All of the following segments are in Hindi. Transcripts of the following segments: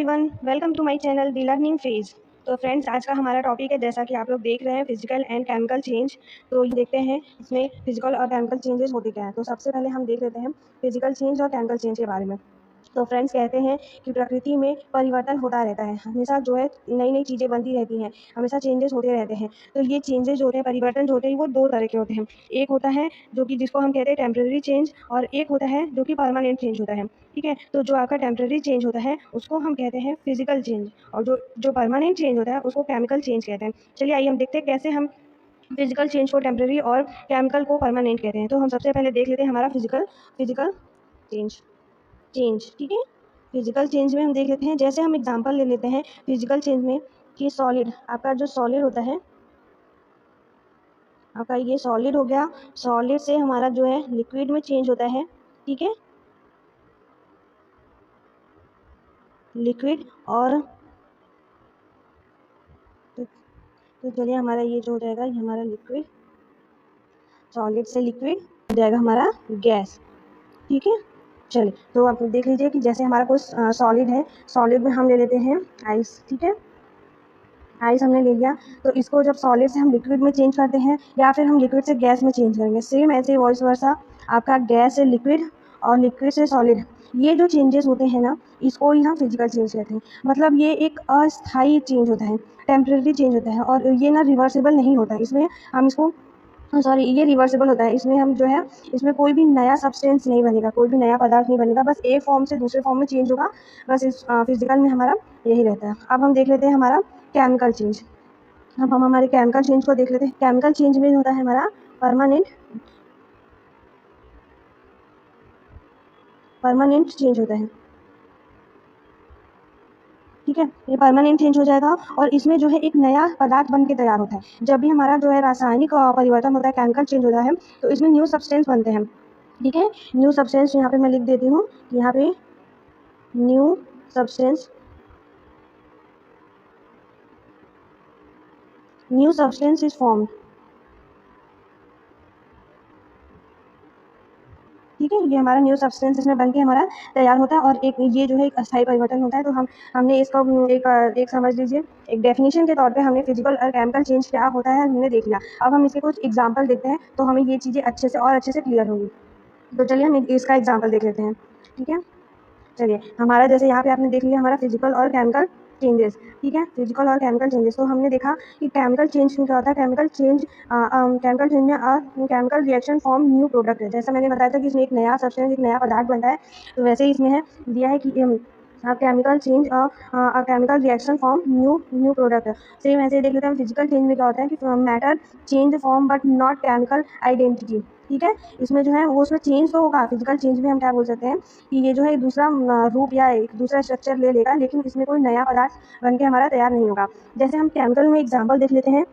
Everyone, welcome to my channel the learning phase. तो फ्रेंड्स, आज का हमारा टॉपिक है, जैसा कि आप लोग देख रहे हैं, फिजिकल एंड केमिकल चेंज। तो ये देखते हैं इसमें फिजिकल और केमिकल चेंजेस होते क्या है। तो सबसे पहले हम देख लेते हैं फिजिकल चेंज और केमिकल चेंज के बारे में। तो फ्रेंड्स, कहते हैं कि प्रकृति में परिवर्तन होता रहता है, हमेशा जो है नई नई चीज़ें बनती रहती हैं, हमेशा चेंजेस होते रहते हैं। तो ये चेंजेस जो होते हैं, परिवर्तन जो होते हैं, वो दो तरह के होते हैं। एक होता है जो कि जिसको हम कहते हैं टेम्परेरी चेंज, और एक होता है जो कि परमानेंट चेंज होता है। ठीक है, तो जो आपका टेम्परेरी चेंज होता है उसको हम कहते हैं फिजिकल चेंज, और जो जो परमानेंट चेंज होता है उसको केमिकल चेंज कहते हैं। चलिए आइए हम देखते हैं कैसे हम फिजिकल चेंज को टेम्परेरी और केमिकल को परमानेंट कहते हैं। तो हम सबसे पहले देख लेते हैं हमारा फिजिकल फिजिकल चेंज चेंज ठीक है। फिजिकल चेंज में हम देख लेते हैं, जैसे हम एग्जांपल ले लेते हैं फिजिकल चेंज में कि सॉलिड, आपका जो सॉलिड होता है, आपका ये सॉलिड हो गया, सॉलिड से हमारा जो है लिक्विड में चेंज होता है। ठीक है, लिक्विड और तो चलिए हमारा ये जो हो जाएगा, ये हमारा लिक्विड, सॉलिड से लिक्विड हो जाएगा हमारा गैस। ठीक है, चलिए तो आप देख लीजिए कि जैसे हमारा कोई सॉलिड है, सॉलिड में हम ले लेते हैं आइस। ठीक है, आइस हमने ले लिया, तो इसको जब सॉलिड से हम लिक्विड में चेंज करते हैं या फिर हम लिक्विड से गैस में चेंज करेंगे, सेम ऐसे वॉइस वर्सा आपका गैस से लिक्विड और लिक्विड से सॉलिड, ये जो चेंजेस होते हैं ना, इसको ही हम फिजिकल चेंज कहते हैं। मतलब ये एक अस्थायी चेंज होता है, टेम्परेरी चेंज होता है, और ये ना रिवर्सिबल नहीं होता है। इसमें हम इसको सॉरी, ये रिवर्सिबल होता है। इसमें हम जो है, इसमें कोई भी नया सब्सटेंस नहीं बनेगा, कोई भी नया पदार्थ नहीं बनेगा, बस एक फॉर्म से दूसरे फॉर्म में चेंज होगा। बस इस फिजिकल में हमारा यही रहता है। अब हम देख लेते हैं हमारा केमिकल चेंज। अब हम हमारे केमिकल चेंज को देख लेते हैं। केमिकल चेंज में होता है हमारा परमानेंट परमानेंट चेंज होता है। ठीक है, ये परमानेंट चेंज हो जाएगा, और इसमें जो है एक नया पदार्थ बन के तैयार होता है। जब भी हमारा जो है रासायनिक परिवर्तन होता है, केमिकल चेंज होता है, तो इसमें न्यू सब्सटेंस बनते हैं। ठीक है, न्यू सब्सटेंस यहाँ पे मैं लिख देती हूँ, यहाँ पे new substance, new substance is form. ठीक है, ये हमारा न्यू सब्सटेंस इसमें बनके हमारा तैयार होता है, और एक ये जो है एक अस्थायी परिवर्तन होता है। तो हमने इसका एक समझ लीजिए, एक डेफिनेशन के तौर पे हमने फिजिकल और केमिकल चेंज क्या होता है हमने देख लिया। अब हम इसके कुछ एग्जाम्पल देखते हैं, तो हमें ये चीज़ें अच्छे से क्लियर होंगी। तो चलिए हम इसका एग्जाम्पल देख लेते हैं। ठीक है, चलिए हमारा जैसे यहाँ पे आपने देख लिया हमारा फिजिकल और केमिकल चेंजेस। ठीक है, फिजिकल और केमिकल चेंजेस, तो हमने देखा कि केमिकल चेंज में क्या होता है। केमिकल चेंज में chemical reaction form new product है। जैसा मैंने बताया था कि इसमें एक नया सब्सटेंस, एक नया पदार्थ बनता है, तो वैसे ही इसमें है दिया है कि chemical change chemical reaction form new product. Same ऐसे देख लेते हैं फिजिकल चेंज में क्या होता है कि matter change form but not chemical identity. ठीक है, इसमें जो है वो उसमें चेंज तो होगा। फिजिकल चेंज में हम क्या बोल सकते हैं कि ये जो है दूसरा रूप या एक दूसरा स्ट्रक्चर ले लेगा, लेकिन इसमें कोई नया पदार्थ बन के हमारा तैयार नहीं होगा। जैसे हम केमिकल में एग्जाम्पल देख लेते हैं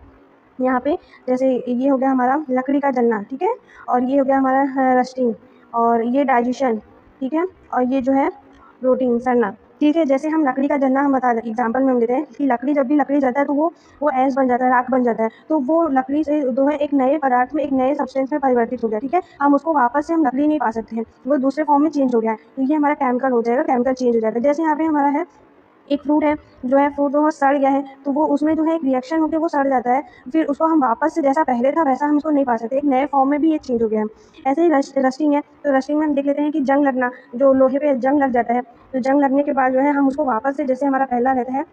यहाँ पे, जैसे ये हो गया हमारा लकड़ी का जलना। ठीक है, और ये हो गया हमारा रस्टिंग, और ये डाइजेशन। ठीक है, और ये जो है रोटिंग, सड़ना। ठीक है, जैसे हम लकड़ी का जलना हम बता एग्जाम्पल में हम लेते हैं कि लकड़ी, जब भी लकड़ी जलता है तो वो ऐश बन जाता है, राख बन जाता है, तो वो लकड़ी से जो है एक नए पदार्थ में, एक नए सब्सटेंस में परिवर्तित हो गया। ठीक है, हम उसको वापस से हम लकड़ी नहीं पा सकते हैं, वो दूसरे फॉर्म में चेंज हो गया है, तो ये हमारा केमिकल हो जाएगा, केमिकल चेंज हो जाएगा। जैसे यहाँ पे हमारा है एक फ्रूट है, जो है फ्रूट वो सड़ गया है, तो वो उसमें जो है एक रिएक्शन होकर वो सड़ जाता है, फिर उसको हम वापस से जैसा पहले था वैसा हम उसको नहीं पा सकते, एक नए फॉर्म में भी ये चेंज हो गया है। ऐसे ही रस्टिंग है, तो रस्टिंग में हम देख लेते हैं कि जंग लगना, जो लोहे पे जंग लग जाता है, तो जंग लगने के बाद जो है हम उसको वापस से जैसे हमारा पहला रहता है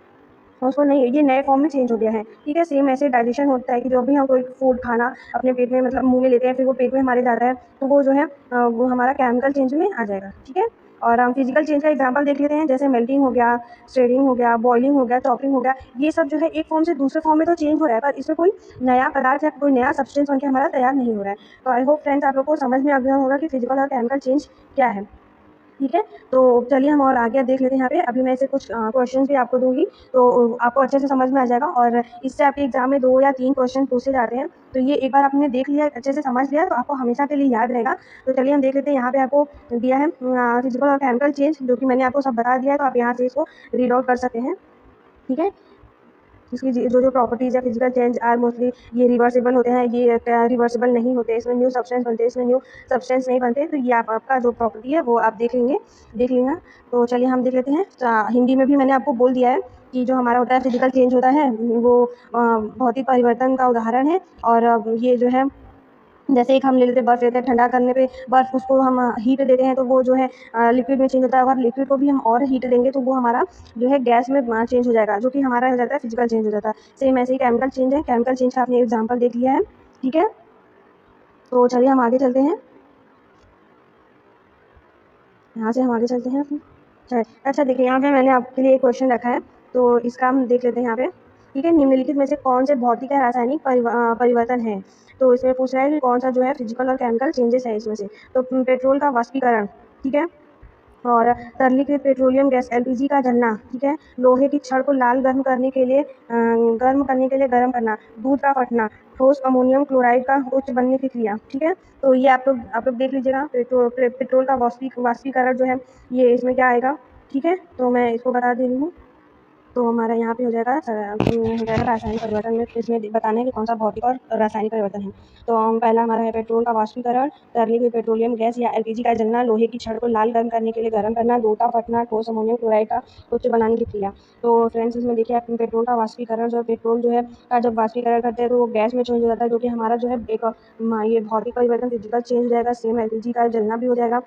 उसको नहीं, ये नए फॉर्म में चेंज हो गया है। ठीक है, सेम ऐसे डाइजेशन होता है कि जो भी हम कोई फूड खाना अपने पेट में, मतलब मुंह में लेते हैं, फिर वो पेट में हमारे जाता है, तो वो जो है वो हमारा केमिकल चेंज में आ जाएगा। ठीक है, और हम फिजिकल चेंज का एग्जांपल देख लेते हैं, जैसे मेल्टिंग हो गया, स्ट्रेडिंग हो गया, बॉइलिंग हो गया, चॉपिंग हो गया। ये सब जो है एक फॉर्म से दूसरे फॉर्म में तो चेंज हो रहा है, पर इसमें कोई नया पदार्थ या कोई नया सब्सटेंस बनकर हमारा तैयार नहीं हो रहा है। तो आई होप फ्रेंड्स आप लोग को समझ में आ गया होगा कि फिजिकल और केमिकल चेंज क्या है। ठीक है, तो चलिए हम और आगे देख लेते हैं। यहाँ पे अभी मैं ऐसे कुछ क्वेश्चंस भी आपको दूंगी, तो आपको अच्छे से समझ में आ जाएगा, और इससे आपके एग्जाम में 2 या 3 क्वेश्चन पूछे जाते हैं। तो ये एक बार आपने देख लिया, अच्छे से समझ लिया, तो आपको हमेशा के लिए याद रहेगा। तो चलिए हम देख लेते हैं। यहाँ पे आपको दिया है फिजिकल और केमिकल चेंज, जो कि मैंने आपको सब बता दिया है, तो आप यहाँ से इसको रीड आउट कर सकते हैं। ठीक है, इसकी जो प्रॉपर्टीज़ है फिजिकल चेंज आर मोस्टली ये रिवर्सिबल होते हैं, ये रिवर्सिबल नहीं होते, इसमें न्यू सब्सटेंस बनते हैं, इसमें न्यू सब्सटेंस नहीं बनते। तो ये आपका जो प्रॉपर्टी है वो आप देख लेंगे। तो चलिए हम देख लेते हैं। हिंदी में भी मैंने आपको बोल दिया है कि जो हमारा होता है फिजिकल चेंज होता है वो भौतिक परिवर्तन का उदाहरण है। और ये जो है जैसे एक हम ले लेते हैं बर्फ़ लेते हैं, ठंडा करने पे बर्फ़ उसको हम हीट देते हैं तो वो जो है लिक्विड में चेंज होता है। अगर लिक्विड को भी हम और हीट देंगे तो वो हमारा जो है गैस में चेंज हो जाएगा, जो कि हमारा हो जाता है फिजिकल चेंज हो जाता है। सेम ऐसे ही केमिकल चेंज है, केमिकल चेंज का आपने एग्जाम्पल देख लिया है, ठीक है। तो चलिए हम आगे चलते हैं, यहाँ से हम आगे चलते हैं। अच्छा देखिए, यहाँ पे मैंने आपके लिए एक क्वेश्चन रखा है, तो इसका हम देख लेते हैं यहाँ पे, ठीक है। निम्नलिखित में से कौन से भौतिक या रासायनिक परिवर्तन है? तो इसमें पूछ रहा है कि कौन सा जो है फिजिकल और केमिकल चेंजेस है इसमें से। तो पेट्रोल का वाष्पीकरण, ठीक है, और तरलीकृत पेट्रोलियम गैस एलपीजी का जलना, ठीक है, लोहे की छड़ को लाल गर्म करने के लिए गर्म करना, दूध का फटना, ठोस अमोनियम क्लोराइड का उच्च बनने की क्रिया, ठीक है। तो ये आप लोग देख लीजिएगा। पेट्रोल का वाष्पीकरण जो है ये इसमें क्या आएगा, ठीक है। तो मैं इसको बता दे रही हूँ। तो हमारा यहाँ पे हो जाएगा रासायनिक परिवर्तन में, इसमें बताना है कि कौन सा भौतिक और रासायनिक परिवर्तन है। तो पहला हमारा है पेट्रोल का वाष्पीकरण, तरलीकृत पेट्रोलियम गैस या एलपीजी का जलना, लोहे की छड़ को लाल गर्म करने के लिए गर्म करना, दूध का फटना, ठोस अमोनियम क्लोराइड का उच्च बनाने की क्रिया। तो फ्रेंड्स इसमें देखिए आप पेट्रोल का वाष्पीकरण जो पेट्रोल जो है का जब वाष्पीकरण करते हैं तो वो गैस में चेंज हो जाता है, जो कि हमारा जो है एक ये भौतिक परिवर्तन फिजिकल चेंज हो जाएगा। सेम एलपीजी का जलना भी हो जाएगा।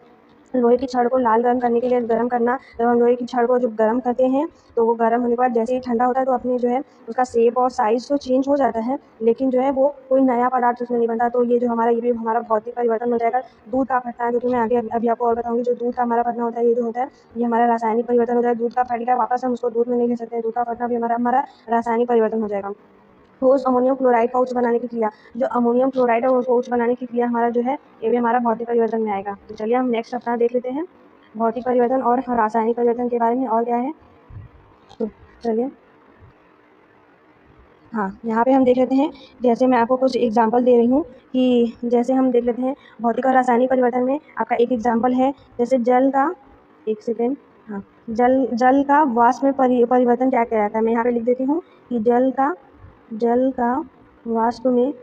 लोहे की छड़ को लाल गर्म करने के लिए गर्म करना, जब हम लोहे की छड़ को जब गर्म करते हैं तो वो गर्म होने के बाद जैसे ही ठंडा होता है तो अपने जो है उसका शेप और साइज तो चेंज हो जाता है, लेकिन जो है वो कोई नया पदार्थ उसमें नहीं बनता। तो ये जो हमारा ये भी हमारा भौतिक परिवर्तन हो जाएगा। दूध का फटना, जो कि मैं आगे अभी आपको और बताऊंगी। जो दूध का हमारा फटना होता है, ये जो होता है ये हमारा रासायनिक परिवर्तन हो जाएगा। दूध का फट गया, वापस हम उसको दूध में नहीं ले सकते हैं, दूध का फटना भी हमारा हमारा रासायनिक परिवर्तन हो जाएगा। ठोस अमोनियम क्लोराइड का उच्च बनाने की क्रिया, जो अमोनियम क्लोराइड है उसको उच्च बनाने की क्रिया हमारा जो है ये भी हमारा भौतिक परिवर्तन में आएगा। तो चलिए हम नेक्स्ट अपना देख लेते हैं भौतिक परिवर्तन और रासायनिक परिवर्तन के बारे में और क्या है। तो चलिए हाँ, यहाँ पे हम देख लेते हैं। जैसे मैं आपको कुछ एग्जांपल दे रही हूँ कि जैसे हम देख लेते हैं भौतिक और रासायनिक परिवर्तन में आपका एक एग्जांपल है, जैसे जल का, एक सेकेंड, हाँ, जल का वाष्प में परिवर्तन क्या कहलाता है। मैं यहाँ पे लिख देती हूँ कि जल का वाष्प में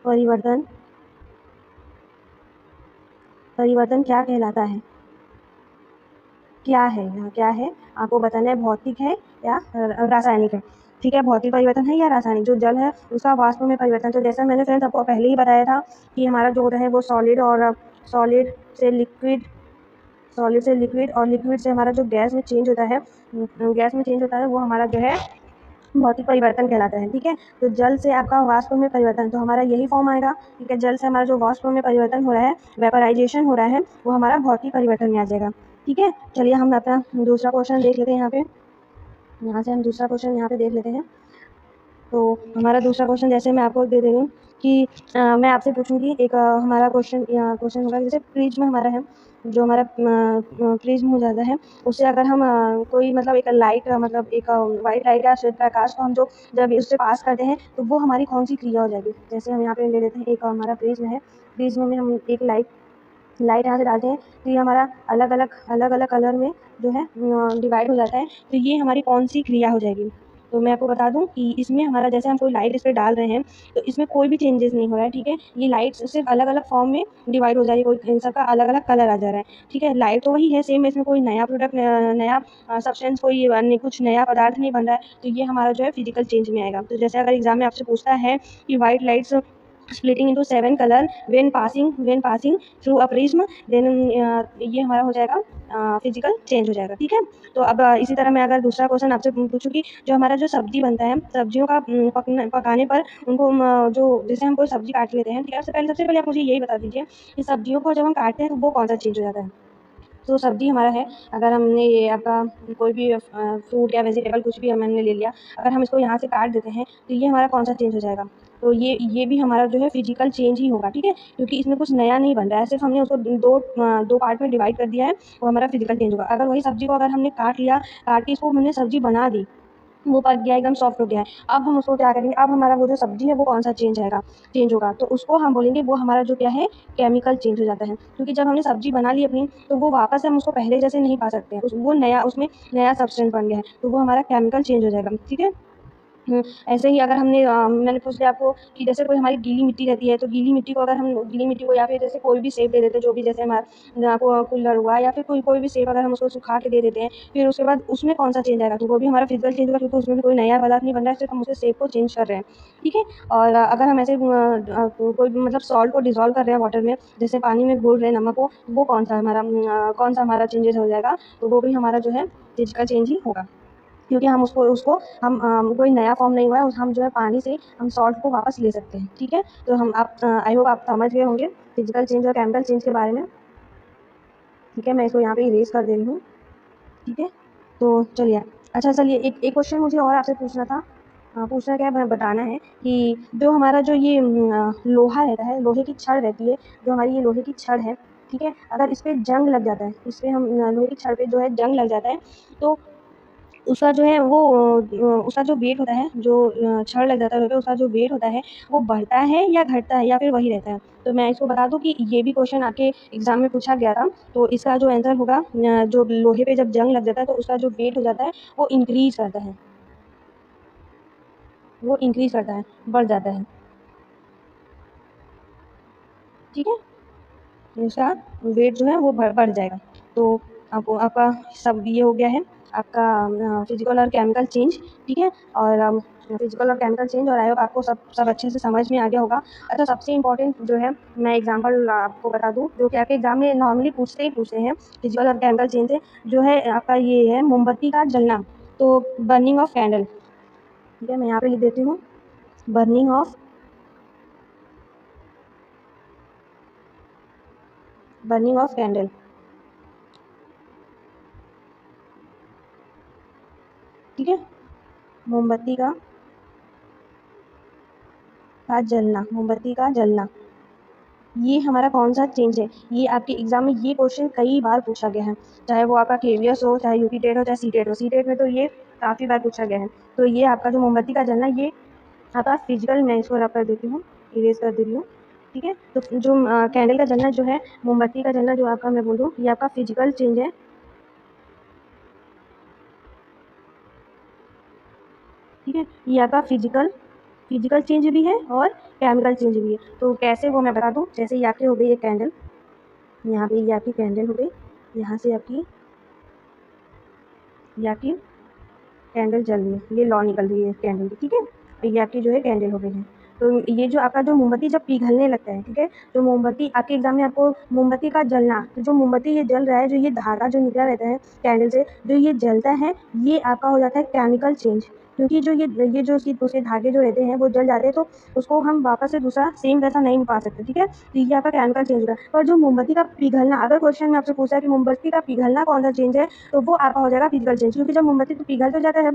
परिवर्तन क्या कहलाता है। क्या है, यहाँ क्या है आपको बताना है, भौतिक है या रासायनिक है, ठीक है। भौतिक परिवर्तन है या रासायनिक। जो जल है उसका वाष्प में परिवर्तन, तो जैसा मैंने फ्रेंड्स आपको पहले ही बताया था कि हमारा जो होता है वो सॉलिड से लिक्विड और लिक्विड से हमारा जो गैस में चेंज होता है वो हमारा जो है भौतिक परिवर्तन कहलाता है, ठीक है। तो जल से आपका वाष्प में परिवर्तन, तो हमारा यही फॉर्म आएगा, ठीक है। जल से हमारा जो वाष्प में परिवर्तन हो रहा है, वेपराइजेशन हो रहा है, वो हमारा भौतिक परिवर्तन में आ जाएगा, ठीक है। चलिए हम अपना दूसरा क्वेश्चन देख लेते हैं। यहाँ से हम दूसरा क्वेश्चन यहाँ पे देख लेते हैं। तो हमारा दूसरा क्वेश्चन जैसे मैं आपको दे रही हूँ कि मैं आपसे पूछूंगी एक हमारा क्वेश्चन होगा, जैसे प्रिज्म हमारा है, जो हमारा प्रिज्म हो जाता है, उससे अगर हम कोई मतलब एक लाइट मतलब एक वाइट लाइट या श्वेत प्रकाश को हम जो जब उससे पास करते हैं तो वो हमारी कौन सी क्रिया हो जाएगी। जैसे हम यहाँ पे ले लेते हैं एक हमारा प्रिज्म है, प्रिज्म में हम एक लाइट यहाँ से डालते हैं तो ये हमारा अलग अलग कलर में जो है डिवाइड हो जाता है। तो ये हमारी कौन सी क्रिया हो जाएगी। तो मैं आपको बता दूं कि इसमें हमारा जैसे हम कोई लाइट इस पर डाल रहे हैं तो इसमें कोई भी चेंजेस नहीं हो रहा है, ठीक है। ये लाइट सिर्फ अलग अलग फॉर्म में डिवाइड हो जा रही है, कोई इन सबका अलग अलग कलर आ जा रहा है, ठीक है। लाइट तो वही है सेम, इसमें कोई नया प्रोडक्ट नया सब्सटेंस कोई अन्य कुछ नया पदार्थ नहीं बन रहा है। तो ये हमारा जो है फिजिकल चेंज में आएगा। तो जैसे अगर एग्जाम में आपसे पूछता है कि white lights splitting into 7 color when passing through a prism, then ये हमारा हो जाएगा फिजिकल चेंज हो जाएगा, ठीक है। तो अब इसी तरह मैं अगर दूसरा क्वेश्चन आपसे पूछूं कि जो हमारा जो सब्जी बनता है, सब्जियों का पकाने पर उनको जो जैसे हम कोई सब्जी काट लेते हैं, ठीक है। सबसे पहले आप मुझे यही बता दीजिए कि सब्जियों को जब हम काटते हैं तो वो कौन सा चेंज हो जाता है। तो सब्जी हमारा है, अगर हमने ये आपका कोई भी फ्रूट या वेजिटेबल कुछ भी हमने ले लिया, अगर हम इसको यहाँ से काट देते हैं तो ये हमारा कौन सा चेंज हो जाएगा। तो ये भी हमारा जो है फिजिकल चेंज ही होगा, ठीक है, क्योंकि इसमें कुछ नया नहीं बन रहा है, सिर्फ हमने उसको दो पार्ट में डिवाइड कर दिया है, वो हमारा फिजिकल चेंज होगा। अगर वही सब्जी को अगर हमने काट के इसको हमने सब्जी बना दी, वो पक गया, एकदम सॉफ्ट हो गया है। अब हम उसको क्या करेंगे, अब हमारा वो जो सब्ज़ी है वो कौन-सा चेंज होगा, तो उसको हम बोलेंगे वो हमारा जो क्या है, केमिकल चेंज हो जाता है। क्योंकि जब हमने सब्ज़ी बना ली अपनी, तो वो वापस से हम उसको पहले जैसे नहीं पा सकते हैं। वो नया, उसमें नया सब्सटेंस बन गया है, तो वो हमारा केमिकल चेंज हो जाएगा, ठीक है? ऐसे ही अगर हमने मैंने पूछ लिया आपको कि जैसे कोई हमारी गीली मिट्टी रहती है, तो गीली मिट्टी को अगर हम गीली मिट्टी को या फिर जैसे कोई भी शेप दे देते हैं, जो भी जैसे हमारा आपको कुल्हड़ हुआ या फिर कोई भी शेप अगर हम उसको सुखा के दे देते हैं, फिर उसके बाद उसमें कौन-सा चेंज आएगा, तो वो भी हमारा फिजिकल चेंज होगा, क्योंकि उसमें भी कोई नया पदार्थ नहीं बन रहा है, सिर्फ़ हम उसके शेप को चेंज कर रहे हैं, ठीक है? और अगर हम ऐसे कोई भी मतलब सॉल्ट को डिज़ोल्व कर रहे हैं वाटर में, जैसे पानी में घोल रहे हैं नमक को, वो कौन-सा हमारा चेंजेज़ हो जाएगा, तो वो भी हमारा जो है फिजिकल चेंज ही होगा। क्योंकि हम उसको उसको हम कोई नया फॉर्म नहीं हुआ है, हम जो है पानी से हम सॉल्ट को वापस ले सकते हैं, ठीक है? तो हम आप आई होप आप समझ गए होंगे फिजिकल चेंज और केमिकल चेंज के बारे में, ठीक है? मैं इसको यहाँ पे इरेज़ कर दे रही हूँ, ठीक है? तो चलिए, अच्छा चलिए एक क्वेश्चन मुझे और आपसे पूछना था। पूछना क्या है, बताना है कि जो हमारा जो ये लोहा रहता है, लोहे की छड़ रहती है, जो हमारी ये लोहे की छड़ है, ठीक है? अगर इस पे जंग लग जाता है, इस पे हम लोहे की छड़ पे जो है जंग लग जाता है, तो उसका जो है वो उसका जो वेट होता है, जो छड़ लग जाता है उसका जो वेट होता है, वो बढ़ता है या घटता है या फिर वही रहता है? तो मैं इसको बता दूँ कि ये भी क्वेश्चन आपके एग्ज़ाम में पूछा गया था, तो इसका जो आंसर होगा जो लोहे पे जब जंग लग जाता है, तो उसका जो वेट हो जाता है, वो इंक्रीज़ करता है, बढ़ जाता है, ठीक है? उसका वेट जो है वो बढ़ जाएगा। तो आपको आपका सब ये हो गया है, आपका फिजिकल और केमिकल चेंज, ठीक है? और फिजिकल और केमिकल चेंज, और आई होप आपको सब सब अच्छे से समझ में आ गया होगा। अच्छा, सबसे इम्पोर्टेंट जो है मैं एग्जांपल आपको बता दूँ, जो कि आपके एग्जाम में नॉर्मली पूछते ही पूछते हैं फिजिकल और केमिकल चेंज से, जो है आपका ये है मोमबत्ती का जलना। तो बर्निंग ऑफ कैंडल, ठीक है? मैं यहाँ पे लिख देती हूँ, बर्निंग ऑफ कैंडल, ठीक है? मोमबत्ती मोमबत्ती का जलना, ये हमारा कौन-सा चेंज है? ये आपके एग्ज़ाम में ये क्वेश्चन कई बार पूछा गया है। चाहे वो आपका केवीएस हो, चाहे यूपी टेट हो, चाहे सीटेट हो। सीटेट में तो ये काफ़ी बार पूछा गया है। तो ये आपका जो मोमबत्ती का जलना, ये आपका फिजिकल, मैं इसको रब कर देती हूँ, इरेज़ कर दे रही हूँ, ठीक है? तो जो कैंडल का जलना जो है, मोमबत्ती का जलना जो आपका मैं बोल दूँ, ये आपका फिजिकल चेंज है, ठीक है? ये आपका फिजिकल चेंज भी है और केमिकल चेंज भी है। तो कैसे, वो मैं बता दूँ। जैसे ये आपकी हो गई ये कैंडल, यहाँ पे ये आपकी कैंडल हो गई, यहाँ से ये आपकी कैंडल जल रही है, ये लौ निकल रही है कैंडल की, ठीक है? तो ये आपकी जो है कैंडल हो गई है। तो ये जो आपका जो मोमबत्ती जब पिघलने लगता है, ठीक है? जो मोमबत्ती आपके एग्ज़ाम में आपको मोमबत्ती का जलना, तो जो मोमबत्ती ये जल रहा है, जो ये धागा जो निकला रहता है कैंडल से, जो ये जलता है, ये आपका हो जाता है केमिकल चेंज। क्योंकि जो ये जो उसकी दूसरे धागे जो रहते हैं, वो जल जाते हैं, तो उसको हम वापस से दूसरा सेम वैसा नहीं पा सकते, ठीक है? तो ये आपका केमिकल चेंज होगा। पर जो मोमबत्ती का पिघलना, अगर क्वेश्चन में आपसे पूछा है कि मोमबत्ती का पिघलना कौन-सा चेंज है, तो वो आपका हो जाएगा फिजिकल चेंज। क्योंकि जब मोमबत्ती तो पिघल तो जाता है,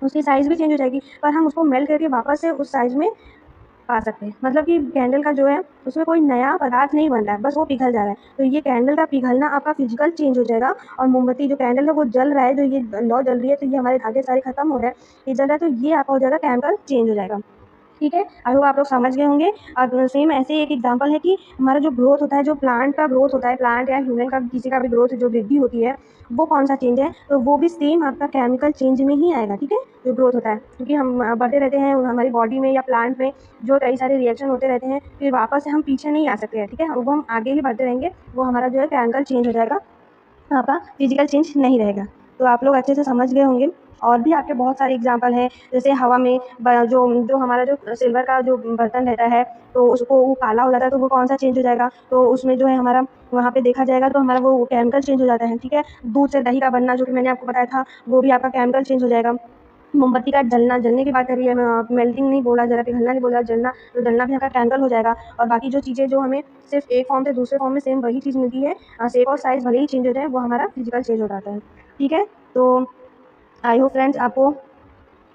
उसकी साइज़ भी चेंज हो जाएगी, पर हम उसको मेल्ट करके वापस से उस साइज़ में पा सकते हैं। मतलब कि कैंडल का जो है, उसमें कोई नया पदार्थ नहीं बन रहा है, बस वो पिघल जा रहा है। तो ये कैंडल का पिघलना आपका फिजिकल चेंज हो जाएगा, और मोमबत्ती जो कैंडल है वो जल रहा है, जो ये लौ जल रही है, तो ये हमारे धागे सारे खत्म हो रहे हैं, ये जल रहा है, तो ये आपका हो जाएगा केमिकल चेंज हो जाएगा। ठीक है, आई होप आप लोग समझ गए होंगे। और सेम ऐसे ही एक एग्जांपल है कि हमारा जो ग्रोथ होता है, जो प्लांट का ग्रोथ होता है, प्लांट या ह्यूमन का किसी का भी ग्रोथ जो वृद्धि होती है, वो कौन सा चेंज है, तो वो भी सेम आपका केमिकल चेंज में ही आएगा, ठीक है? जो ग्रोथ होता है, क्योंकि हम बढ़ते रहते हैं हमारी बॉडी में या प्लांट में, जो कई सारे रिएक्शन होते रहते हैं, फिर वापस से हम पीछे नहीं आ सकते हैं, ठीक है? वो हम आगे ही बढ़ते रहेंगे, वो हमारा जो है केमिकल चेंज हो जाएगा, आपका फिजिकल चेंज नहीं रहेगा। तो आप लोग अच्छे से समझ गए होंगे। और भी आपके बहुत सारे एग्जाम्पल हैं, जैसे हवा में जो जो हमारा जो सिल्वर का जो बर्तन रहता है, तो उसको वो काला हो जाता है, तो वो कौन सा चेंज हो जाएगा, तो उसमें जो है हमारा वहाँ पे देखा जाएगा, तो हमारा वो केमिकल चेंज हो जाता है, ठीक है? दूध से दही का बनना, जो कि मैंने आपको बताया था, वो भी आपका केमिकल चेंज हो जाएगा। मोमबत्ती का जलना, जलने की बात करिए, मेल्टिंग नहीं बोला, जरा पिघलना नहीं बोला, जलना, तो जलना भी आपका केमिकल हो जाएगा। और बाकी जो चीज़ें जो हमें सिर्फ एक फॉर्म से दूसरे फॉर्म में सेम वही चीज़ मिलती है, शेप और साइज़ भले ही चेंज हो जाए, वो हमारा फिजिकल चेंज हो जाता है, ठीक है? तो आई होप फ्रेंड्स आपको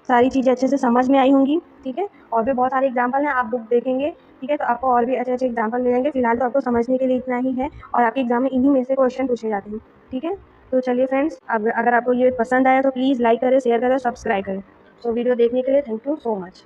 सारी चीज़ें अच्छे से समझ में आई होंगी, ठीक है? और भी बहुत सारे एग्जाम्पल हैं, आप बुक देखेंगे, ठीक है? तो आपको और भी अच्छे-अच्छे एग्जाम्पल मिलेंगे। फिलहाल तो आपको समझने के लिए इतना ही है, और आपके एग्जाम में इन्हीं में से क्वेश्चन पूछे जाते हैं, ठीक है? तो चलिए फ्रेंड्स, अब अगर आपको ये पसंद आया तो प्लीज़ लाइक करें, शेयर करें, सब्सक्राइब करें। सो वीडियो देखने के लिए थैंक यू सो मच।